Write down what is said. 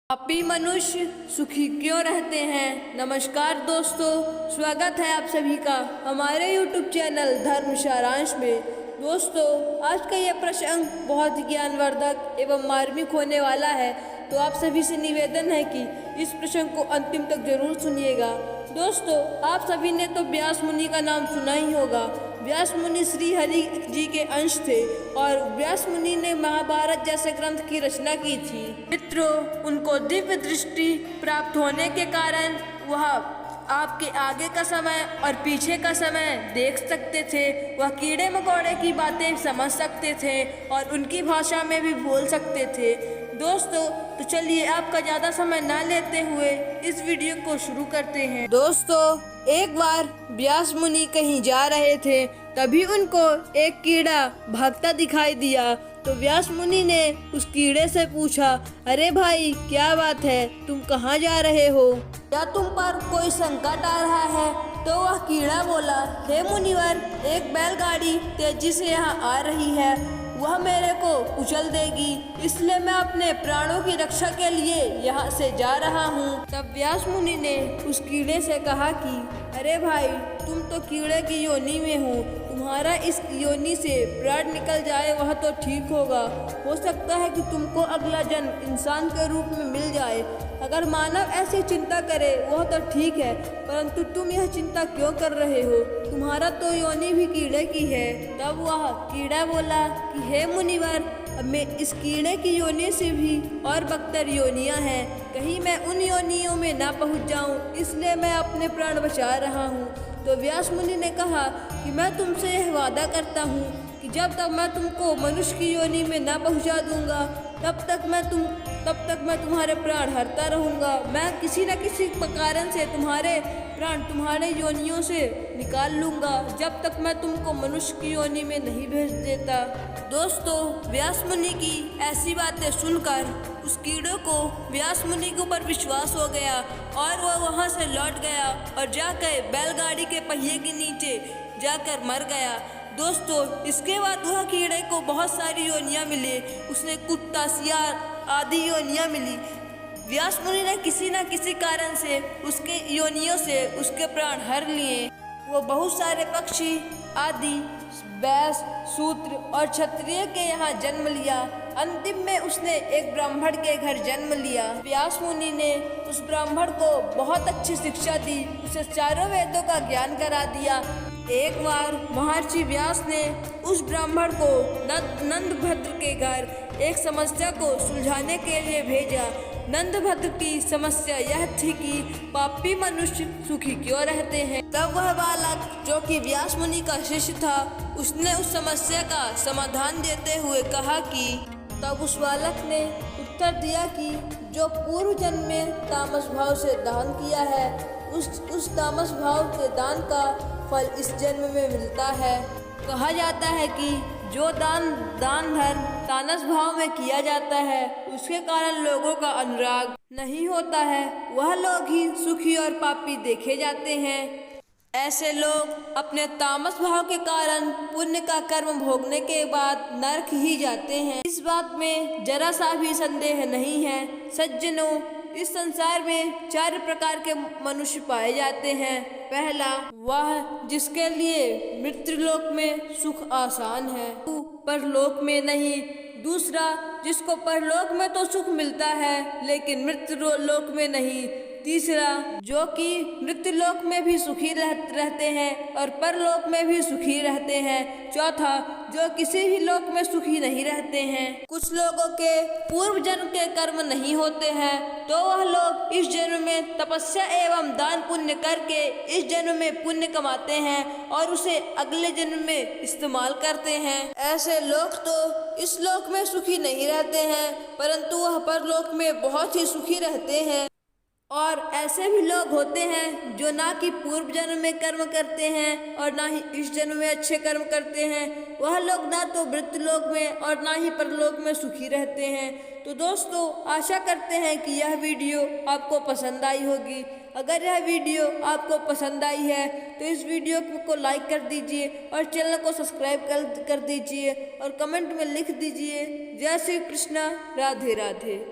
पापी मनुष्य सुखी क्यों रहते हैं। नमस्कार दोस्तों, स्वागत है आप सभी का हमारे YouTube चैनल धर्म सारांश में। दोस्तों, आज का यह प्रसंग बहुत ही ज्ञानवर्धक एवं मार्मिक होने वाला है, तो आप सभी से निवेदन है कि इस प्रसंग को अंतिम तक जरूर सुनिएगा। दोस्तों, आप सभी ने तो व्यास मुनि का नाम सुना ही होगा। व्यास मुनि श्री हरि जी के अंश थे और व्यास मुनि ने महाभारत जैसे ग्रंथ की रचना की थी। मित्रों, उनको दिव्य दृष्टि प्राप्त होने के कारण वह आपके आगे का समय और पीछे का समय देख सकते थे। वह कीड़े मकोड़े की बातें समझ सकते थे और उनकी भाषा में भी बोल सकते थे। दोस्तों, तो चलिए आपका ज़्यादा समय ना लेते हुए इस वीडियो को शुरू करते हैं। दोस्तों, एक बार व्यास मुनि कहीं जा रहे थे, तभी उनको एक कीड़ा भागता दिखाई दिया। तो व्यास मुनि ने उस कीड़े से पूछा, अरे भाई, क्या बात है, तुम कहाँ जा रहे हो? क्या तुम पर कोई संकट आ रहा है? तो वह कीड़ा बोला, हे मुनिवर, एक बैलगाड़ी तेजी से यहाँ आ रही है, वह मेरे को कुचल देगी, इसलिए मैं अपने प्राणों की रक्षा के लिए यहाँ से जा रहा हूँ। तब व्यास मुनि ने उस कीड़े से कहा कि अरे भाई, तुम तो कीड़े की योनि में हो, तुम्हारा इस योनि से प्राण निकल जाए वह तो ठीक होगा। हो सकता है कि तुमको अगला जन्म इंसान के रूप में मिल जाए। अगर मानव ऐसी चिंता करे वह तो ठीक है, परंतु तुम यह चिंता क्यों कर रहे हो? तुम्हारा तो योनि भी कीड़े की है। तब वह कीड़ा बोला कि हे मुनिवर, अब मैं इस कीड़े की योनि से भी और बदतर योनियां हैं, कहीं मैं उन योनियों में ना पहुंच जाऊं, इसलिए मैं अपने प्राण बचा रहा हूं। तो व्यास मुनि ने कहा कि मैं तुमसे यह वादा करता हूं कि जब तक मैं तुमको मनुष्य की योनि में ना पहुंचा दूंगा, तब तक मैं तुम्हारे प्राण हरता रहूंगा। मैं किसी न किसी कारण से तुम्हारे प्राण तुम्हारे योनियों से निकाल लूंगा, जब तक मैं तुमको मनुष्य की योनि में नहीं भेज देता। दोस्तों, व्यास मुनि की ऐसी बातें सुनकर उस कीड़े को व्यास मुनि के ऊपर विश्वास हो गया और वह वहां से लौट गया और जाकर बैलगाड़ी के पहिए के नीचे जाकर मर गया। दोस्तों, इसके बाद वह कीड़े को बहुत सारी योनियां मिली। उसने कुत्ता, सियार आदि योनियां मिली। व्यास मुनि ने किसी न किसी कारण से उसके योनियों से उसके प्राण हर लिए। वो बहुत सारे पक्षी आदि, बैस, शूद्र और क्षत्रिय के यहाँ जन्म लिया। अंतिम में उसने एक ब्राह्मण के घर जन्म लिया। व्यास मुनि ने उस ब्राह्मण को बहुत अच्छी शिक्षा दी, उसे चारों वेदों का ज्ञान करा दिया। एक बार महर्षि व्यास ने उस ब्राह्मण को नंदभद्र के घर एक समस्या को सुलझाने के लिए भेजा। नंदभद्र की समस्या यह थी कि पापी मनुष्य सुखी क्यों रहते हैं। तब वह बालक, जो कि व्यास मुनि का शिष्य था, उसने उस समस्या का समाधान देते हुए कहा कि तब उस बालक ने उत्तर दिया कि जो पूर्व जन्म में तामस भाव से दान किया है, उस तामस भाव के दान का फल इस जन्म में मिलता है। कहा जाता है कि जो दान धर्म तामस भाव में किया जाता है, उसके कारण लोगों का अनुराग नहीं होता है, वह लोग ही सुखी और पापी देखे जाते हैं। ऐसे लोग अपने तामस भाव के कारण पुण्य का कर्म भोगने के बाद नरक ही जाते हैं। इस बात में जरा सा भी संदेह नहीं है। सज्जनों, इस संसार में 4 प्रकार के मनुष्य पाए जाते हैं। पहला, वह जिसके लिए मृत्युलोक में सुख आसान है, परलोक में नहीं। दूसरा, जिसको परलोक में तो सुख मिलता है लेकिन मृत्युलोक में नहीं। तीसरा, जो कि मृत्युलोक में भी सुखी रहते हैं और परलोक में भी सुखी रहते हैं। चौथा, जो किसी भी लोक में सुखी नहीं रहते हैं। कुछ लोगों के पूर्व जन्म के कर्म नहीं होते हैं, तो वह लोग इस जन्म में तपस्या एवं दान पुण्य करके इस जन्म में पुण्य कमाते हैं और उसे अगले जन्म में इस्तेमाल करते हैं। ऐसे लोग तो इस लोक में सुखी नहीं रहते हैं, परंतु वह परलोक में बहुत ही सुखी रहते हैं। और ऐसे भी लोग होते हैं जो ना कि पूर्व जन्म में कर्म करते हैं और ना ही इस जन्म में अच्छे कर्म करते हैं। वह लोग ना तो मृत्युलोक में और ना ही परलोक में सुखी रहते हैं। तो दोस्तों, आशा करते हैं कि यह वीडियो आपको पसंद आई होगी। अगर यह वीडियो आपको पसंद आई है तो इस वीडियो को लाइक कर दीजिए और चैनल को सब्सक्राइब कर दीजिए और कमेंट में लिख दीजिए, जय श्री कृष्णा, राधे राधे।